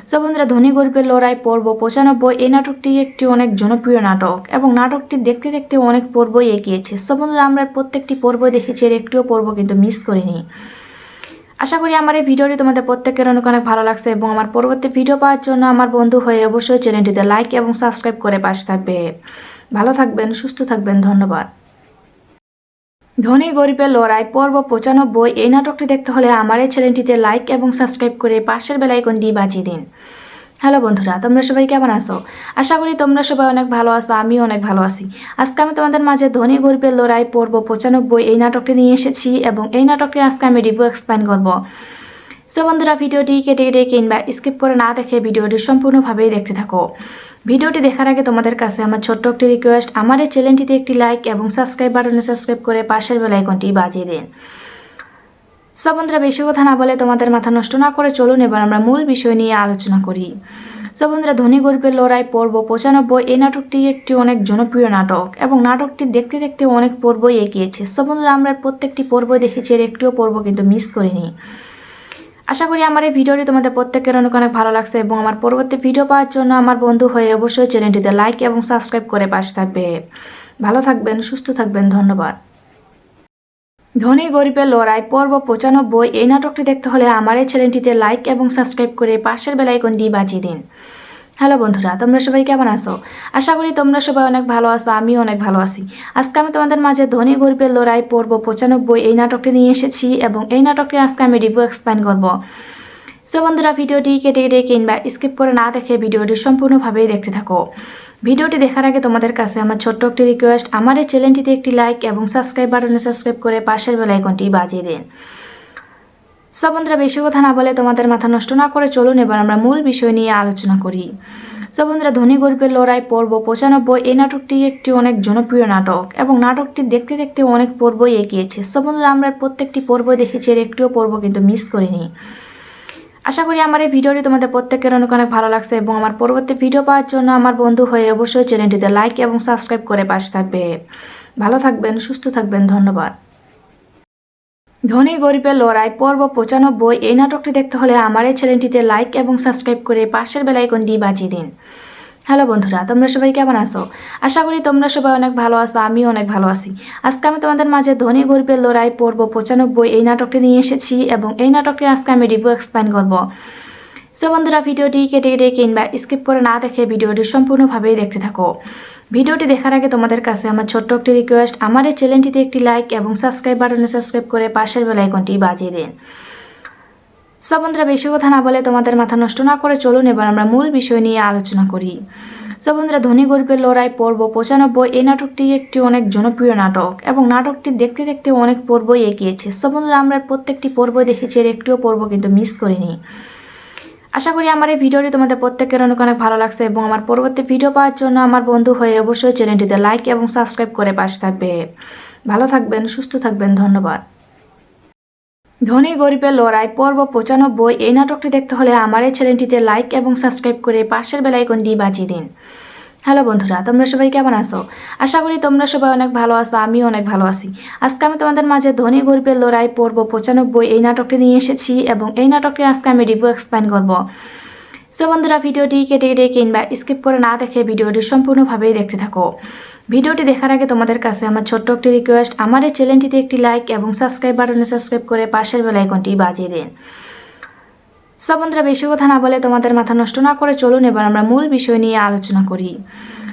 Speaker 1: সো বন্ধুরা, ধনী গরিবের লড়াই পর্ব 95 এই নাটকটি একটি অনেক জনপ্রিয় নাটক এবং নাটকটি দেখতে দেখতে অনেক পর্বই এগিয়েছে। সো বন্ধুরা, আমরা প্রত্যেকটি পর্ব দেখেছি, এর একটিও পর্ব কিন্তু মিস করিনি। আশা করি আমার এই ভিডিওটি তোমাদের প্রত্যেকের অনেক অনেক ভালো লাগছে এবং আমার পরবর্তী ভিডিও পাওয়ার জন্য আমার বন্ধু হয়ে অবশ্যই চ্যানেলটিতে লাইক এবং সাবস্ক্রাইব করে পাশে থাকবে। ভালো থাকবেন, সুস্থ থাকবেন, ধন্যবাদ। ধনী গরিবের লড়াই পর্ব 95 এই নাটকটি দেখতে হলে আমার এই চ্যানেলটিতে লাইক এবং সাবস্ক্রাইব করে পাশের বেল আইকনটি বাজিয়ে দিন। হ্যালো বন্ধুরা, তোমরা সবাই কেমন আছো? আশা করি তোমরা সবাই অনেক ভালো আছো। আমিও অনেক ভালো আছি। আজকে আমি তোমাদের মাঝে ধনী গরিবের লড়াই পর্ব 95 এই নাটকটি নিয়ে এসেছি এবং এই নাটকটি আজকে আমি রিভিউ এক্সপ্লেইন করব। সো বন্ধুরা, ভিডিওটি কেটে কেটে কিংবা স্কিপ করে না দেখে ভিডিওটি সম্পূর্ণভাবেই দেখতে থাকো। ভিডিওটি দেখার আগে তোমাদের কাছে আমার ছোট্ট একটি রিকোয়েস্ট, আমার এই চ্যানেলটিতে একটি লাইক এবং সাবস্ক্রাইব বাটনে সাবস্ক্রাইব করে পাশের বেল আইকনটি বাজিয়ে দিন। সব বন্ধুরা, বেশি কথা না বলে তোমাদের মাথা নষ্ট না করে চলুন এবার আমরা মূল বিষয় নিয়ে আলোচনা করি। সব বন্ধুরা, ধনী গরিবের লড়াই পর্ব 95 এই নাটকটি একটি অনেক জনপ্রিয় নাটক এবং নাটকটি দেখতে দেখতে অনেক পর্বই এগিয়েছে। সব বন্ধুরা, আমরা প্রত্যেকটি পর্ব দেখেছি, এর একটিও পর্ব কিন্তু মিস করিনি। আশা করি আমার এই ভিডিওটি তোমাদের প্রত্যেকের অনেক অনেক ভালো লাগছে এবং আমার পরবর্তী ভিডিও পাওয়ার জন্য আমার বন্ধু হয়ে অবশ্যই চ্যানেলটিতে লাইক এবং সাবস্ক্রাইব করে পাশে থাকবে। ভালো থাকবেন, সুস্থ থাকবেন, ধন্যবাদ। ধনী গরিবের লড়াই পর্ব 95 এই নাটকটি দেখতে হলে আমার এই চ্যানেলটিতে লাইক এবং সাবস্ক্রাইব করে পাশের বেল আইকনটি বাজিয়ে দিন। হ্যালো বন্ধুরা, তোমরা সবাই কেমন আছো? আশা করি তোমরা সবাই অনেক ভালো আছো। আমিও অনেক ভালো আছি। আজকে আমি তোমাদের মাঝে ধনী গরিবের লড়াই পর্ব 95 এই নাটকটি নিয়ে এসেছি এবং এই নাটকটি আজকে আমি রিভিউ এক্সপ্লেইন করব। সো বন্ধুরা, ভিডিওটি কেটে কেটে কিংবা স্কিপ করে না দেখে ভিডিওটি সম্পূর্ণভাবেই দেখতে থাকো। ভিডিওটি দেখার আগে তোমাদের কাছে আমার ছোট্ট একটি রিকোয়েস্ট, আমার এই চ্যানেলটিতে একটি লাইক এবং সাবস্ক্রাইব বাটনে সাবস্ক্রাইব করে পাশের বেল আইকনটি বাজিয়ে দিন। সব বন্ধুরা, বেশি কথা না বলে তোমাদের মাথা নষ্ট না করে চলুন এবার আমরা মূল বিষয় নিয়ে আলোচনা করি। সব বন্ধুরা, ধনী গরিবের লড়াই পর্ব 95 এই নাটকটি একটি অনেক জনপ্রিয় নাটক এবং নাটকটি দেখতে দেখতে অনেক পর্বই এগিয়েছে। সব বন্ধুরা, আমরা প্রত্যেকটি পর্ব দেখেছি, এর একটিও পর্ব কিন্তু মিস করিনি। আশা করি আমার এই ভিডিওটি তোমাদের প্রত্যেকের অনেক অনেক ভালো লাগছে এবং আমার পরবর্তী ভিডিও পাওয়ার জন্য আমার বন্ধু হয়ে অবশ্যই চ্যানেলটিতে লাইক এবং সাবস্ক্রাইব করে পাশে থাকবে। ভালো থাকবেন, সুস্থ থাকবেন, ধন্যবাদ। ধনী গরিবের লড়াই পর্ব 95 এই নাটকটি দেখতে হলে আমার এই চ্যানেলটিতে লাইক এবং সাবস্ক্রাইব করে পাশের বেল আইকনটি বাজিয়ে দিন। হ্যালো বন্ধুরা, তোমরা সবাই কেমন আছো? আশা করি তোমরা সবাই অনেক ভালো আছো। আমিও অনেক ভালো আছি। আজকে আমি তোমাদের মাঝে ধনী গরিবের লড়াই পর্ব 95 এই নাটকটি নিয়ে এসেছি এবং এই নাটকটি আজকে আমি রিভিউ এক্সপ্লেইন করব। সো বন্ধুরা, ভিডিওটি কেটে কেটে কিংবা স্কিপ করে না দেখে ভিডিওটি সম্পূর্ণভাবেই দেখতে থাকো। ভিডিওটি দেখার আগে তোমাদের কাছে আমার ছোট্ট একটি রিকোয়েস্ট, আমার এই চ্যানেলটিতে একটি লাইক এবং সাবস্ক্রাইব বাটনে সাবস্ক্রাইব করে পাশের বেল আইকনটি বাজিয়ে দিন। সব বন্ধুরা, বেশি কথা না বলে তোমাদের মাথা নষ্ট না করে চলুন এবার আমরা মূল বিষয় নিয়ে আলোচনা করি। সব বন্ধুরা, ধনী গরিবের লড়াই পর্ব 95 এই নাটকটি একটি অনেক জনপ্রিয় নাটক এবং নাটকটি দেখতে দেখতে অনেক পর্বই এগিয়েছে। সব বন্ধুরা, আমরা প্রত্যেকটি পর্ব দেখেছি, এর একটিও পর্ব কিন্তু মিস করিনি। আশা করি আমার এই ভিডিওটি তোমাদের প্রত্যেকের অনেক অনেক ভালো লাগছে এবং আমার পরবর্তী ভিডিও পাওয়ার জন্য আমার বন্ধু হয়ে অবশ্যই চ্যানেলটিতে লাইক এবং সাবস্ক্রাইব করে পাশে থাকবে। ভালো থাকবেন, সুস্থ থাকবেন, ধন্যবাদ। ধনী গরিবের লড়াই পর্ব 95 এই নাটকটি দেখতে হলে আমার এই চ্যানেলটিতে লাইক এবং সাবস্ক্রাইব করে পাশের বেল আইকনটি বাজিয়ে দিন। হ্যালো বন্ধুরা, তোমরা সবাই কেমন আছো? আশা করি তোমরা সবাই অনেক ভালো আছো। আমিও অনেক ভালো আছি। আজকে আমি তোমাদের মাঝে ধনী গরিবের লড়াই পর্ব 95 এই নাটকটি নিয়ে এসেছি এবং এই নাটকটি আজকে আমি রিভিউ এক্সপ্লেইন করব। সো বন্ধুরা, ভিডিওটি কেটে কেটে কিংবা স্কিপ করে না দেখে ভিডিওটি সম্পূর্ণভাবেই দেখতে থাকো। ভিডিওটি দেখার আগে তোমাদের কাছে আমার ছোট্ট একটি রিকোয়েস্ট, আমার এই চ্যানেলটিতে একটি লাইক এবং সাবস্ক্রাইব বাটনে সাবস্ক্রাইব করে পাশের বেল আইকনটি বাজিয়ে দিন। সব বন্ধুরা, বেশি কথা না বলে তোমাদের মাথা নষ্ট না করে চলুন এবার আমরা মূল বিষয় নিয়ে আলোচনা করি।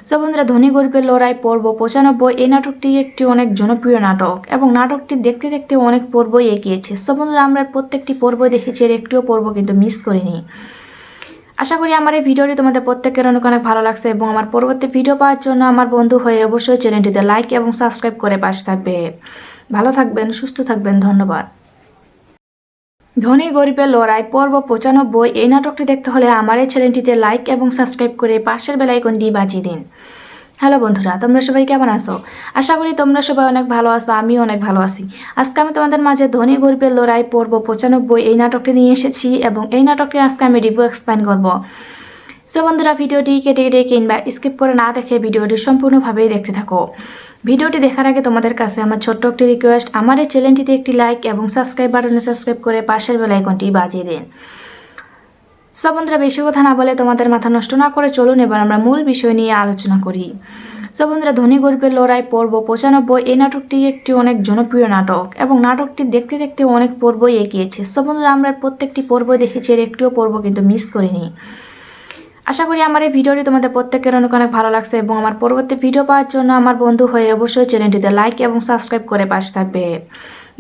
Speaker 1: সব বন্ধুরা, ধনী গরিবের লড়াই পর্ব 95 এই নাটকটি একটি অনেক জনপ্রিয় নাটক এবং নাটকটি দেখতে দেখতে অনেক পর্বই এগিয়েছে। সব বন্ধুরা, আমরা প্রত্যেকটি পর্ব দেখেছি, এর একটিও পর্ব কিন্তু মিস করিনি। আশা করি আমার এই ভিডিওটি তোমাদের প্রত্যেকের অনেক অনেক ভালো লাগছে এবং আমার পরবর্তী ভিডিও পাওয়ার জন্য আমার বন্ধু হয়ে অবশ্যই চ্যানেলটিতে লাইক এবং সাবস্ক্রাইব করে পাশে থাকবে। ভালো থাকবেন, সুস্থ থাকবেন, ধন্যবাদ। ধনী গরিবের লড়াই পর্ব 95 এই নাটকটি দেখতে হলে আমার এই চ্যানেলটিতে লাইক এবং সাবস্ক্রাইব করে পাশের বেল আইকনটি বাজিয়ে দিন। হ্যালো বন্ধুরা, তোমরা সবাই কেমন আছো? আশা করি তোমরা সবাই অনেক ভালো আছো। আমিও অনেক ভালো আছি। আজকে আমি তোমাদের মাঝে ধনী গরিবের লড়াই পর্ব 95 এই নাটকটি নিয়ে এসেছি এবং এই নাটকটি আজকে আমি রিভিউ এক্সপ্লেইন করব। সো বন্ধুরা, ভিডিওটি কেটে কেটে কিংবা স্কিপ করে না দেখে ভিডিওটি সম্পূর্ণভাবেই দেখতে থাকো। ভিডিওটি দেখার আগে তোমাদের কাছে আমার ছোট্ট একটি রিকোয়েস্ট, আমার এই চ্যানেলটিতে একটি লাইক এবং সাবস্ক্রাইব বাটনে সাবস্ক্রাইব করে পাশের বেল আইকনটি বাজিয়ে দিন। সব বন্ধুরা, বেশি কথা না বলে তোমাদের মাথা নষ্ট না করে চলুন এবার আমরা মূল বিষয় নিয়ে আলোচনা করি। সব বন্ধুরা, ধনী গরিবের লড়াই পর্ব 95 এই নাটকটি একটি অনেক জনপ্রিয় নাটক এবং নাটকটি দেখতে দেখতে অনেক পর্বই এগিয়েছে। সব বন্ধুরা, আমরা প্রত্যেকটি পর্ব দেখেছি, এর একটিও পর্ব কিন্তু মিস করিনি। আশা করি আমার এই ভিডিওটি তোমাদের প্রত্যেকের অনেক অনেক ভালো লাগছে এবং আমার পরবর্তী ভিডিও পাওয়ার জন্য আমার বন্ধু হয়ে অবশ্যই চ্যানেলটিতে লাইক এবং সাবস্ক্রাইব করে পাশে থাকবে।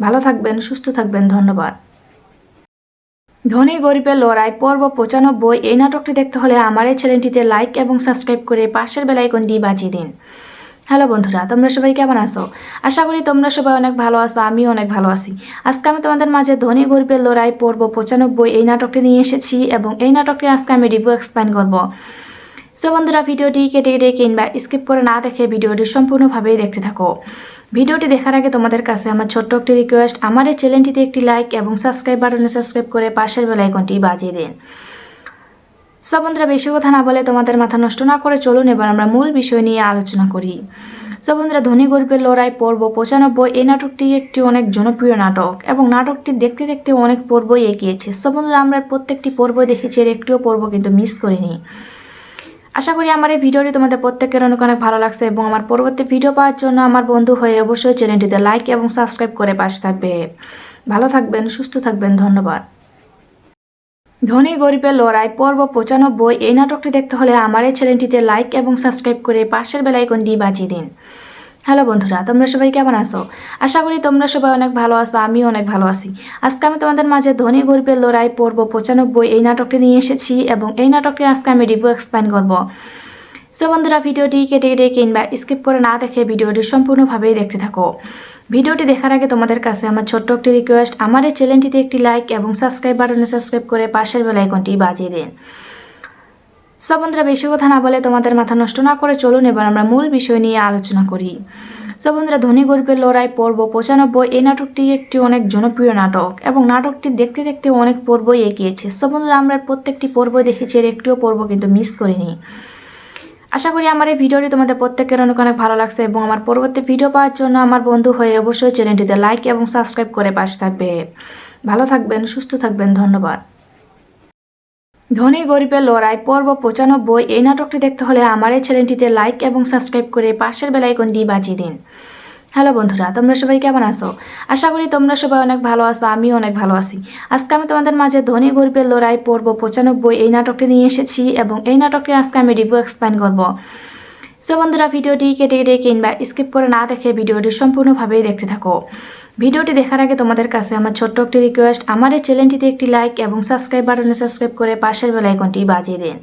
Speaker 1: ভালো থাকবেন, সুস্থ থাকবেন, ধন্যবাদ। ধনী গরিবের লড়াই পর্ব 95 এই নাটকটি দেখতে হলে আমার এই চ্যানেলটিতে লাইক এবং সাবস্ক্রাইব করে পাশের বেল আইকনটি বাজিয়ে দিন। হ্যালো বন্ধুরা, তোমরা সবাই কেমন আছো? আশা করি তোমরা সবাই অনেক ভালো আছো, আমিও অনেক ভালো আছি। আজকে আমি তোমাদের মাঝে ধনী গরিবের লড়াই পর্ব 95 এই নাটকটি নিয়ে এসেছি এবং এই নাটকটি আজকে আমি রিভিউ এক্সপ্লেইন করব। সো বন্ধুরা, ভিডিওটি কেটে কেটে কিংবা স্কিপ করে না দেখে ভিডিওটি সম্পূর্ণভাবেই দেখতে থাকো। ভিডিওটি দেখার আগে তোমাদের কাছে আমার ছোট্ট একটি রিকোয়েস্ট, আমার এই চ্যানেলটিতে একটি লাইক এবং সাবস্ক্রাইব বাটনে সাবস্ক্রাইব করে পাশের বেল আইকনটি বাজিয়ে দিন। সো বন্ধুরা, বেশি কথা না বলে তোমাদের মাথা নষ্ট না করে চলুন এবার আমরা মূল বিষয় নিয়ে আলোচনা করি। সো বন্ধুরা, ধনী গরিবের লড়াই পর্ব 95 এই নাটকটি একটি অনেক জনপ্রিয় নাটক এবং নাটকটি দেখতে দেখতে অনেক পর্বই এগিয়েছে। সো বন্ধুরা, আমরা প্রত্যেকটি পর্ব দেখেছি, এর একটিও পর্ব কিন্তু মিস করিনি। আশা করি আমার এই ভিডিওটি তোমাদের প্রত্যেকের অনেক অনেক ভালো লাগছে এবং আমার পরবর্তী ভিডিও পাওয়ার জন্য আমার বন্ধু হয়ে অবশ্যই চ্যানেলটিতে লাইক এবং সাবস্ক্রাইব করে পাশে থাকবে। ভালো থাকবেন, সুস্থ থাকবেন, ধন্যবাদ। ধনী গরিবের লড়াই পর্ব 95 এই নাটকটি দেখতে হলে আমার এই চ্যানেলটিতে লাইক এবং সাবস্ক্রাইব করে পাশের বেল আইকনটি বাজিয়ে দিন। হ্যালো বন্ধুরা, তোমরা সবাই কেমন আছো? আশা করি তোমরা সবাই অনেক ভালো আছো, আমিও অনেক ভালো আছি। আজকে আমি তোমাদের মাঝে ধনী গরিবের লড়াই পর্ব 95 এই নাটকটি নিয়ে এসেছি এবং এই নাটকটি আজকে আমি রিভিউ এক্সপ্লেইন করব। সো বন্ধুরা, ভিডিওটি কেটে কেটে কিংবা স্কিপ করে না দেখে ভিডিওটি সম্পূর্ণভাবেই দেখতে থাকো। ভিডিওটি দেখার আগে তোমাদের কাছে আমার ছোট্ট একটি রিকোয়েস্ট, আমার এই চ্যানেলটিতে একটি লাইক এবং সাবস্ক্রাইব বাটনে সাবস্ক্রাইব করে পাশের বেল আইকনটি বাজিয়ে দিন। সো বন্ধুরা, বেশি কথা না বলে তোমাদের মাথা নষ্ট না করে চলুন এবার আমরা মূল বিষয় নিয়ে আলোচনা করি। সো বন্ধুরা, ধনী গরিবের লড়াই পর্ব 95 এই নাটকটি একটি অনেক জনপ্রিয় নাটক এবং নাটকটি দেখতে দেখতে অনেক পর্বই এগিয়েছে। সো বন্ধুরা, আমরা প্রত্যেকটি পর্ব দেখেছি, এর একটিও পর্ব কিন্তু মিস করিনি। আশা করি আমার এই ভিডিওটি তোমাদের প্রত্যেকের অনেক অনেক ভালো লাগছে এবং আমার পরবর্তী ভিডিও পাওয়ার জন্য আমার বন্ধু হয়ে অবশ্যই চ্যানেলটিতে লাইক এবং সাবস্ক্রাইব করে পাশে থাকবে। ভালো থাকবেন, সুস্থ থাকবেন, ধন্যবাদ। ধনী গরিবের লড়াই পর্ব 95 এই নাটকটি দেখতে হলে আমার এই চ্যানেলটিতে লাইক এবং সাবস্ক্রাইব করে পাশের বেল আইকনটি বাজিয়ে দিন। হ্যালো বন্ধুরা, তোমরা সবাই কেমন আছো? আশা করি তোমরা সবাই অনেক ভালো আছো, আমিও অনেক ভালো আছি। আজকে আমি তোমাদের মাঝে ধনী গরিবের লড়াই পর্ব 95 এই নাটকটি নিয়ে এসেছি এবং এই নাটকটি আজকে আমি রিভিউ এক্সপ্লেইন করব। সো বন্ধুরা, ভিডিওটি কেটে কেটে কিংবা স্কিপ করে না দেখে ভিডিওটি সম্পূর্ণভাবেই দেখতে থাকো। ভিডিওটি দেখার আগে তোমাদের কাছে আমার ছোট্ট একটি রিকোয়েস্ট, আমার এই চ্যানেলটিতে একটি লাইক এবং সাবস্ক্রাইব বাটনে সাবস্ক্রাইব করে পাশের বেল আইকনটি বাজিয়ে দিন।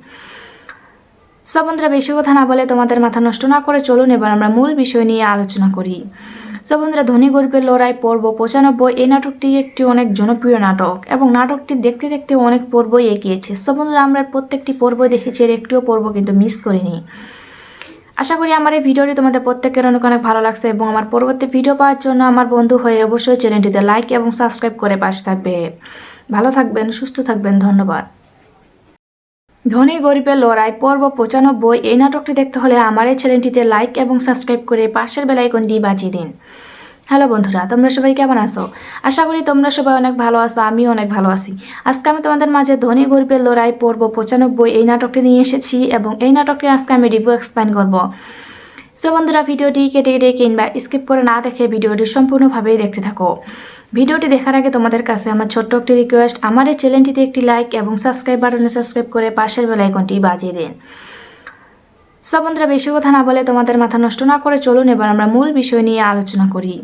Speaker 1: সো বন্ধুরা, বেশি কথা না বলে তোমাদের মাথা নষ্ট না করে চলুন এবার আমরা মূল বিষয় নিয়ে আলোচনা করি। সো বন্ধুরা, ধনী গরিবের লড়াই পর্ব 95 এই নাটকটি একটি অনেক জনপ্রিয় নাটক এবং নাটকটি দেখতে দেখতে অনেক পর্বই এগিয়েছে। সো বন্ধুরা, আমরা প্রত্যেকটি পর্ব দেখেছি, এর একটিও পর্ব কিন্তু মিস করিনি। আশা করি আমার এই ভিডিওটি তোমাদের প্রত্যেকের অনেক অনেক ভালো লাগছে এবং আমার পরবর্তী ভিডিও পাওয়ার জন্য আমার বন্ধু হয়ে অবশ্যই চ্যানেলটিতে লাইক এবং সাবস্ক্রাইব করে পাশে থাকবে। ভালো থাকবেন, সুস্থ থাকবেন, ধন্যবাদ। ধনী গরিবের লড়াই পর্ব 95 এই নাটকটি দেখতে হলে আমার এই চ্যানেলটিতে লাইক এবং সাবস্ক্রাইব করে পাশের বেল আইকনটি বাজিয়ে দিন। হ্যালো বন্ধুরা, তোমরা সবাই কেমন আছো? আশা করি তোমরা সবাই অনেক ভালো আছো, আমিও অনেক ভালো আছি। আজকে আমি তোমাদের মাঝে ধনী গরিবের লড়াই পর্ব 95 এই নাটকটি নিয়ে এসেছি এবং এই নাটকটি আজকে আমি রিভিউ এক্সপ্লেইন করব। সো বন্ধুরা, ভিডিওটি কেটে কেটে কিংবা স্কিপ করে না দেখে ভিডিওটি সম্পূর্ণভাবেই দেখতে থাকো। ভিডিওটি দেখার আগে তোমাদের কাছে আমার ছোট্ট একটি রিকোয়েস্ট, আমার এই চ্যানেলটিতে একটি লাইক এবং সাবস্ক্রাইব বাটনে সাবস্ক্রাইব করে পাশের বেল আইকনটি বাজিয়ে দিন। সো বন্ধুরা, বেশি কথা না বলে তোমাদের মাথা নষ্ট না করে চলুন এবার আমরা মূল বিষয় নিয়ে আলোচনা করি।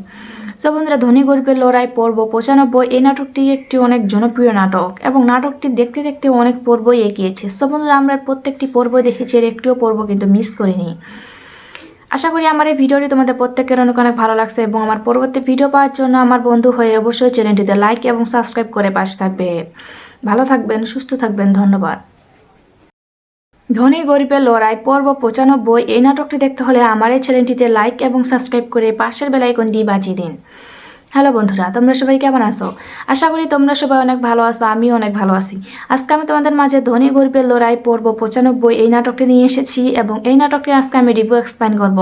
Speaker 1: সো বন্ধুরা, ধনী গরিবের লড়াই পর্ব 95 এই নাটকটি একটি অনেক জনপ্রিয় নাটক এবং নাটকটি দেখতে দেখতে অনেক পর্বই এগিয়েছে। সো বন্ধুরা, আমরা প্রত্যেকটি পর্ব দেখেছি, এর একটিও পর্ব কিন্তু মিস করিনি। আশা করি আমার এই ভিডিওটি তোমাদের প্রত্যেকের অনেক অনেক ভালো লাগছে এবং আমার পরবর্তী ভিডিও পাওয়ার জন্য আমার বন্ধু হয়ে অবশ্যই চ্যানেলটিতে লাইক এবং সাবস্ক্রাইব করে পাশের বেল আইকনটি বাজিয়ে দিন। সো বন্ধুরা, বেশি কথা না বলে তোমাদের মাথা নষ্ট না করে চলুন এবার আমরা মূল বিষয় নিয়ে আলোচনা করি। সো বন্ধুরা, ধনী গরিবের লড়াই পর্ব 95 এই নাটকটি একটি অনেক জনপ্রিয় নাটক এবং নাটকটি দেখতে দেখতে অনেক পর্বই এগিয়েছে। সো বন্ধুরা, আমরা প্রত্যেকটি পর্ব দেখেছি, এর একটিও পর্ব কিন্তু মিস করিনি। আশা করি আমার এই ভিডিওটি তোমাদের প্রত্যেকের অনেক অনেক ভালো লাগছে এবং আমার পরবর্তী ভিডিও পাওয়ার জন্য আমার বন্ধু হয়ে অবশ্যই চ্যানেলটিতে লাইক এবং সাবস্ক্রাইব করে পাশে থাকবে। ভালো থাকবেন, সুস্থ থাকবেন, ধন্যবাদ। ধনী গরিবের লড়াই পর্ব 95 এই নাটকটি দেখতে হলে আমার এই চ্যানেলটিতে লাইক এবং সাবস্ক্রাইব করে পাশের বেল আইকনটি বাজিয়ে দিন। হ্যালো বন্ধুরা, তোমরা সবাই কেমন আছো? আশা করি তোমরা সবাই অনেক ভালো আছো, আমিও অনেক ভালো আছি। আজকে আমি তোমাদের মাঝে ধনী গরিবের লড়াই পর্ব 95 এই নাটকটি নিয়ে এসেছি এবং এই নাটকটি আজকে আমি রিভিউ এক্সপ্লেইন করব।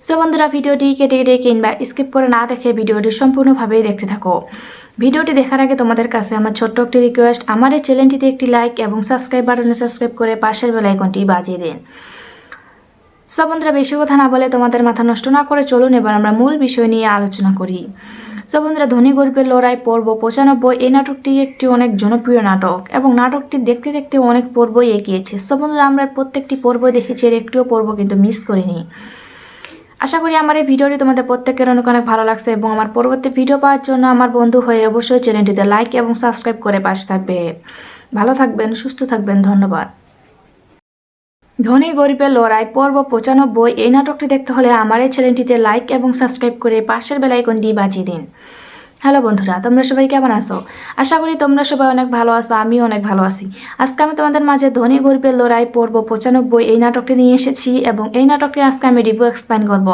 Speaker 1: সো বন্ধুরা, ভিডিওটি কেটে কেটে কিংবা স্কিপ করে না দেখে ভিডিওটি সম্পূর্ণভাবেই দেখতে থাকো। ভিডিওটি দেখার আগে তোমাদের কাছে আমার ছোট্ট একটি রিকোয়েস্ট, আমার এই চ্যানেলটিতে একটি লাইক এবং সাবস্ক্রাইব বাটনে সাবস্ক্রাইব করে পাশের বেল আইকনটি বাজিয়ে দিন। সো বন্ধুরা, বেশি কথা না বলে তোমাদের মাথা নষ্ট না করে চলুন এবার আমরা মূল বিষয় নিয়ে আলোচনা করি। সো বন্ধুরা, ধনী গরিবের লড়াই পর্ব 95 এই নাটকটি একটি অনেক জনপ্রিয় নাটক এবং নাটকটি দেখতে দেখতে অনেক পর্বই এগিয়েছে। সো বন্ধুরা, আমরা প্রত্যেকটি পর্ব দেখেছি, এর একটিও পর্ব কিন্তু মিস করিনি। আশা করি আমার এই ভিডিওটি তোমাদের প্রত্যেকের অনেক অনেক ভালো লাগছে এবং আমার পরবর্তী ভিডিও পাওয়ার জন্য আমার বন্ধু হয়ে অবশ্যই চ্যানেলটিতে লাইক এবং সাবস্ক্রাইব করে পাশে থাকবে। ভালো থাকবেন, সুস্থ থাকবেন, ধন্যবাদ। ধনী গরিবের লড়াই পর্ব 95 এই নাটকটি দেখতে হলে আমার এই চ্যানেলটিতে লাইক এবং সাবস্ক্রাইব করে পাশের বেল আইকনটি বাজিয়ে দিন। হ্যালো বন্ধুরা, তোমরা সবাই কেমন আছো? আশা করি তোমরা সবাই অনেক ভালো আছো, আমিও অনেক ভালো আছি। আজকে আমি তোমাদের মাঝে ধনী গরিবের লড়াই পর্ব 95 এই নাটকটি নিয়ে এসেছি এবং এই নাটকটি আজকে আমি রিভিউ এক্সপ্লেইন করব।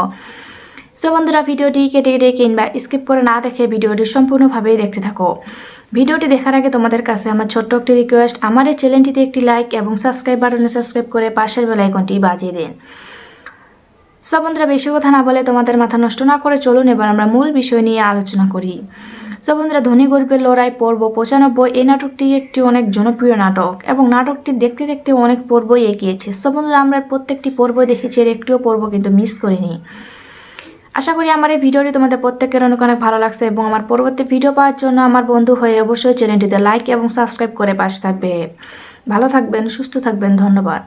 Speaker 1: সো বন্ধুরা, ভিডিওটি কেটে কেটে কিংবা স্কিপ করে না দেখে ভিডিওটি সম্পূর্ণভাবেই দেখতে থাকো। ভিডিওটি দেখার আগে তোমাদের কাছে আমার ছোট্ট একটি রিকোয়েস্ট, আমার এই চ্যানেলটিতে একটি লাইক এবং সাবস্ক্রাইব বাটনে সাবস্ক্রাইব করে পাশের বেল আইকনটি বাজিয়ে দিন। সো বন্ধুরা, বেশি কথা না বলে তোমাদের মাথা নষ্ট না করে চলুন এবার আমরা মূল বিষয় নিয়ে আলোচনা করি। সো বন্ধুরা, ধনী গরিবের লড়াই পর্ব 95 এই নাটকটি একটি অনেক জনপ্রিয় নাটক এবং নাটকটি দেখতে দেখতে অনেক পর্বই এগিয়েছে। সো বন্ধুরা, আমরা প্রত্যেকটি পর্ব দেখেছি, এর একটিও পর্ব কিন্তু মিস করিনি। আশা করি আমার এই ভিডিওটি তোমাদের প্রত্যেকের অনেক অনেক ভালো লাগছে এবং আমার পরবর্তী ভিডিও পাওয়ার জন্য আমার বন্ধু হয়ে অবশ্যই চ্যানেলটিতে লাইক এবং সাবস্ক্রাইব করে পাশে থাকবে। ভালো থাকবেন, সুস্থ থাকবেন, ধন্যবাদ।